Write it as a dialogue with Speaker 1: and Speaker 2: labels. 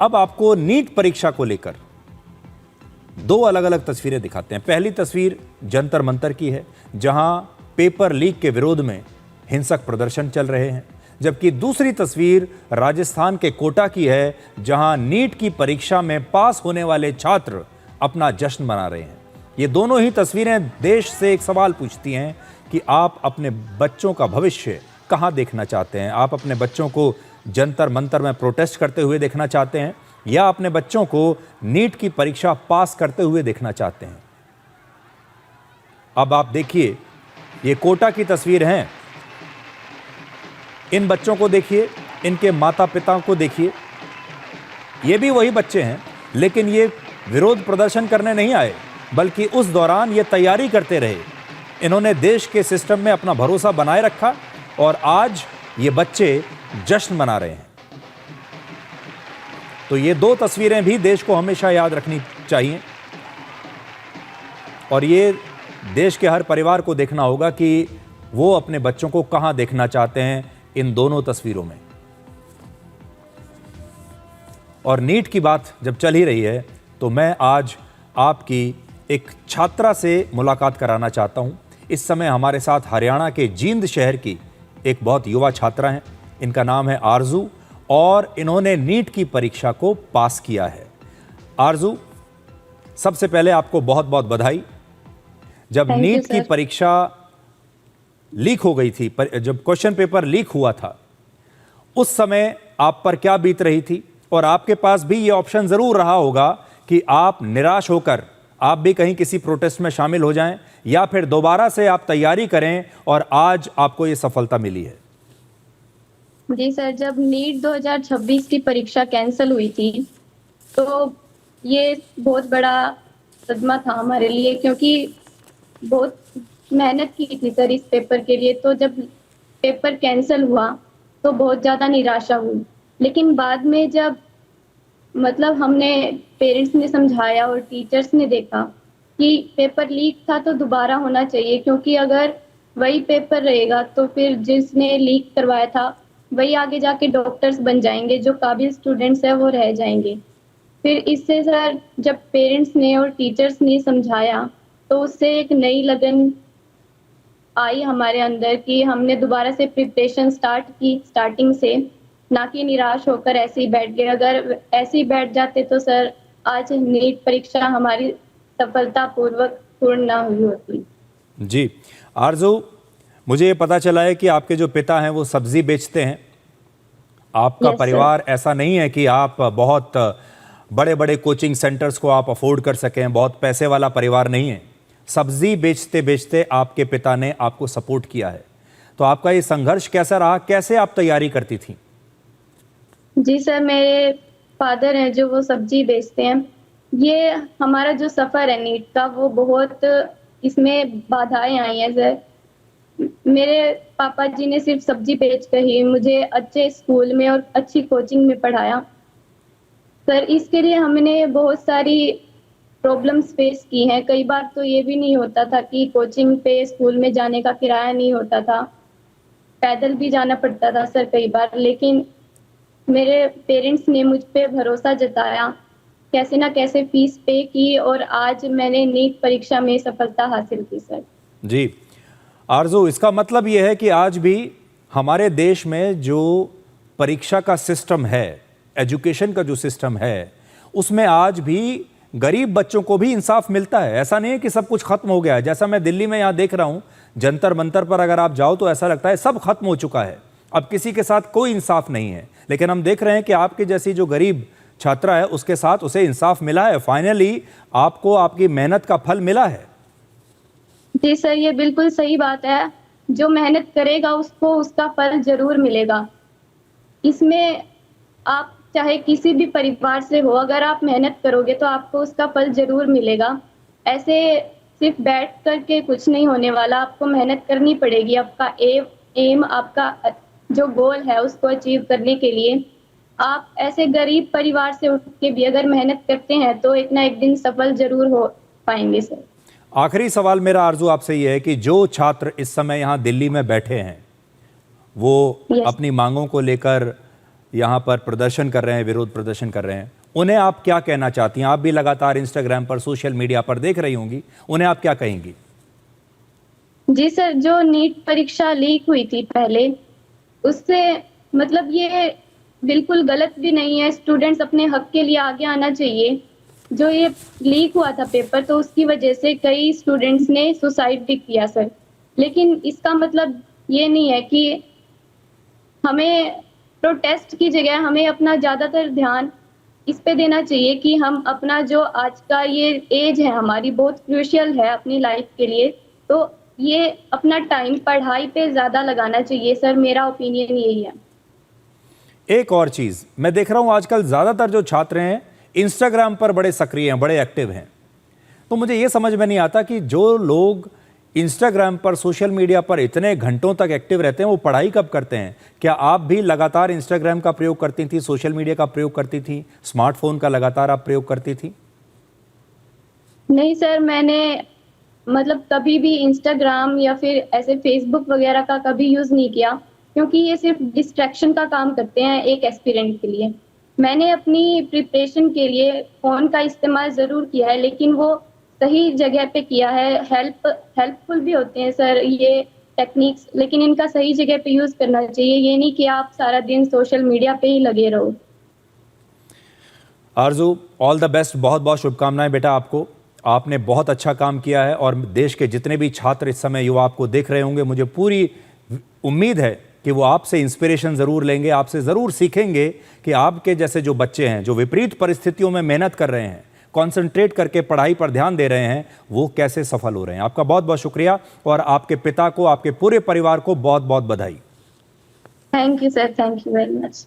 Speaker 1: अब आपको नीट परीक्षा को लेकर दो अलग अलग तस्वीरें दिखाते हैं। पहली तस्वीर जंतर मंतर की है, जहां पेपर लीक के विरोध में हिंसक प्रदर्शन चल रहे हैं, जबकि दूसरी तस्वीर राजस्थान के कोटा की है, जहां नीट की परीक्षा में पास होने वाले छात्र अपना जश्न मना रहे हैं। ये दोनों ही तस्वीरें देश से एक सवाल पूछती हैं कि आप अपने बच्चों का भविष्य कहां देखना चाहते हैं। आप अपने बच्चों को जंतर मंतर में प्रोटेस्ट करते हुए देखना चाहते हैं, या अपने बच्चों को नीट की परीक्षा पास करते हुए देखना चाहते हैं। अब आप देखिए, ये कोटा की तस्वीर है। इन बच्चों को देखिए, इनके माता पिता को देखिए, ये भी वही बच्चे हैं, लेकिन ये विरोध प्रदर्शन करने नहीं आए, बल्कि उस दौरान ये तैयारी करते रहे। इन्होंने देश के सिस्टम में अपना भरोसा बनाए रखा और आज ये बच्चे जश्न मना रहे हैं। तो ये दो तस्वीरें भी देश को हमेशा याद रखनी चाहिए, और ये देश के हर परिवार को देखना होगा कि वो अपने बच्चों को कहां देखना चाहते हैं इन दोनों तस्वीरों में। और नीट की बात जब चल ही रही है, तो मैं आज आपकी एक छात्रा से मुलाकात कराना चाहता हूं। इस समय हमारे साथ हरियाणा के जींद शहर की एक बहुत युवा छात्रा हैं। इनका नाम है आरजू, और इन्होंने नीट की परीक्षा को पास किया है। आरजू, सबसे पहले आपको बहुत बहुत बधाई। जब नीट की परीक्षा लीक हो गई थी, जब क्वेश्चन पेपर लीक हुआ था, उस समय आप पर क्या बीत रही थी? और आपके पास भी ये ऑप्शन जरूर रहा होगा कि आप निराश होकर आप भी कहीं किसी प्रोटेस्ट में शामिल हो जाएं, या फिर दोबारा से आप तैयारी करें और आज आपको ये सफलता मिली है।
Speaker 2: जी सर, जब नीट 2026 की परीक्षा कैंसिल हुई थी, तो ये बहुत बड़ा सदमा था हमारे लिए, क्योंकि बहुत मेहनत की थी सर इस पेपर के लिए। तो जब पेपर कैंसिल हुआ तो बहुत ज़्यादा निराशा हुई, लेकिन बाद में जब हमने पेरेंट्स ने समझाया और टीचर्स ने देखा कि पेपर लीक था तो दोबारा होना चाहिए, क्योंकि अगर वही पेपर रहेगा तो फिर जिसने लीक करवाया था वही आगे जाके डॉक्टर्स बन जाएंगे, जो काबिल स्टूडेंट्स है वो रह जाएंगे। फिर इससे सर जब पेरेंट्स ने और टीचर्स ने समझाया, तो उससे एक नई लगन आई हमारे अंदर कि हमने दोबारा से प्रिपरेशन स्टार्ट की, स्टार्टिंग से, ना कि निराश होकर ऐसे ही बैठ गए। अगर ऐसे ही बैठ जाते तो सर आज नीट परीक्षा हमारी सफलतापूर्वक पूर्ण ना हुई होती।
Speaker 1: जी आरजू, मुझे ये पता चला है कि आपके जो पिता हैं वो सब्जी बेचते हैं। आपका परिवार ऐसा नहीं है कि आप बहुत बड़े बड़े कोचिंग सेंटर्स को आप अफोर्ड कर सकें, बहुत पैसे वाला परिवार नहीं है। सब्जी बेचते बेचते आपके पिता ने आपको सपोर्ट किया है। तो आपका ये संघर्ष कैसा रहा? कैसे आप तैयारी करती थी?
Speaker 2: जी सर, मेरे फादर हैं जो वो सब्जी बेचते हैं। ये हमारा जो सफ़र है नीट का, वो बहुत इसमें बाधाएं आई हैं सर। मेरे पापा जी ने सिर्फ सब्जी बेचकर ही मुझे अच्छे स्कूल में और अच्छी कोचिंग में पढ़ाया सर। इसके लिए हमने बहुत सारी प्रॉब्लम्स फेस की हैं। कई बार तो ये भी नहीं होता था कि कोचिंग पे स्कूल में जाने का किराया नहीं होता था, पैदल भी जाना पड़ता था सर कई बार। लेकिन मेरे पेरेंट्स ने मुझ पे भरोसा जताया, कैसे ना कैसे फीस पे की, और आज मैंने नीट परीक्षा में सफलता हासिल की सर।
Speaker 1: जी आरजू, इसका मतलब यह है कि आज भी हमारे देश में जो परीक्षा का सिस्टम है, एजुकेशन का जो सिस्टम है, उसमें आज भी गरीब बच्चों को भी इंसाफ मिलता है। ऐसा नहीं है कि सब कुछ खत्म हो गया है। जैसा मैं दिल्ली में यहाँ देख रहा हूँ, जंतर मंतर पर अगर आप जाओ तो ऐसा लगता है सब खत्म हो चुका है, अब किसी के साथ कोई इंसाफ नहीं है। लेकिन हम देख रहे हैं कि आपके जैसी जो गरीब छात्रा है, उसके साथ उसे इंसाफ मिला है। फाइनली आपको आपकी मेहनत का फल मिला है।
Speaker 2: जी सर, ये बिल्कुल सही बात है। जो मेहनत करेगा उसको उसका फल जरूर मिलेगा। इसमें आप चाहे किसी भी परिवार से हो, अगर आप मेहनत करोगे तो आपको उसका फल जरूर मिलेगा। ऐसे सिर्फ बैठ करके कुछ नहीं होने वाला, आपको मेहनत करनी पड़ेगी। आपका एम आपका जो गोल है उसको अचीव करने के लिए आप ऐसे गरीब परिवार से उठ के भी अगर मेहनत करते हैं तो एक ना एक दिन सफल जरूर हो पाएंगे सर।
Speaker 1: आखिरी सवाल मेरा आरजू आपसे ये है कि जो छात्र इस समय यहाँ दिल्ली में बैठे हैं, वो अपनी मांगों को लेकर यहाँ पर प्रदर्शन कर रहे हैं, विरोध प्रदर्शन कर रहे हैं, उन्हें आप क्या कहना चाहती हैं? आप भी लगातार इंस्टाग्राम पर, सोशल मीडिया पर देख रही होंगी, उन्हें आप क्या कहेंगी?
Speaker 2: जी सर, जो नीट परीक्षा लीक हुई थी पहले, उससे मतलब ये बिल्कुल गलत भी नहीं है। स्टूडेंट्स अपने हक के लिए आगे आना चाहिए। जो ये लीक हुआ था पेपर, तो उसकी वजह से कई स्टूडेंट्स ने सुसाइड भी किया सर। लेकिन इसका मतलब ये नहीं है कि हमें प्रोटेस्ट की जगह हमें अपना ज़्यादातर ध्यान इस पे देना चाहिए कि हम अपना जो आज का ये एज है हमारी बहुत क्रूशियल है अपनी लाइफ के लिए, तो ये अपना टाइम पढ़ाई पे ज़्यादा लगाना चाहिए सर। मेरा ओपिनियन यही है।
Speaker 1: एक और चीज़ मैं देख रहा हूँ, आजकल ज़्यादातर जो छात्र हैं इंस्टाग्राम पर बड़े सक्रिय हैं, बड़े एक्टिव हैं। तो मुझे ये समझ में नहीं आता कि जो लोग इंस्टाग्राम पर, सोशल मीडिया पर इतने घंटों तक एक्टिव रहते हैं, वो पढ़ाई कब करते हैं? क्या आप भी लगातार इंस्टाग्राम का प्रयोग करती थी, सोशल मीडिया का प्रयोग करती थी, स्मार्टफोन का लगातार आप प्रयोग करती थी?
Speaker 2: नहीं सर, मैंने मतलब कभी भी इंस्टाग्राम या फिर ऐसे फेसबुक वगैरह का कभी यूज़ नहीं किया, क्योंकि ये सिर्फ डिस्ट्रैक्शन का काम करते हैं एक एस्पिरेंट के लिए। मैंने अपनी प्रिपरेशन के लिए फ़ोन का इस्तेमाल ज़रूर किया है, लेकिन वो सही जगह पे किया है। हेल्पफुल भी होते हैं सर ये टेक्निक्स, लेकिन इनका सही जगह पे यूज़ करना चाहिए। ये नहीं कि आप सारा दिन सोशल मीडिया पे ही लगे रहो।
Speaker 1: आरजू, ऑल द बेस्ट, बहुत बहुत शुभकामनाएं बेटा आपको। आपने बहुत अच्छा काम किया है और देश के जितने भी छात्र इस समय युवा आपको देख रहे होंगे, मुझे पूरी उम्मीद है कि वो आपसे इंस्पिरेशन ज़रूर लेंगे, आपसे ज़रूर सीखेंगे कि आपके जैसे जो बच्चे हैं, जो विपरीत परिस्थितियों में मेहनत कर रहे हैं, कॉन्सेंट्रेट करके पढ़ाई पर ध्यान दे रहे हैं, वो कैसे सफल हो रहे हैं। आपका बहुत बहुत शुक्रिया और आपके पिता को, आपके पूरे परिवार को बहुत बहुत बधाई।
Speaker 2: Thank you sir, thank you very much.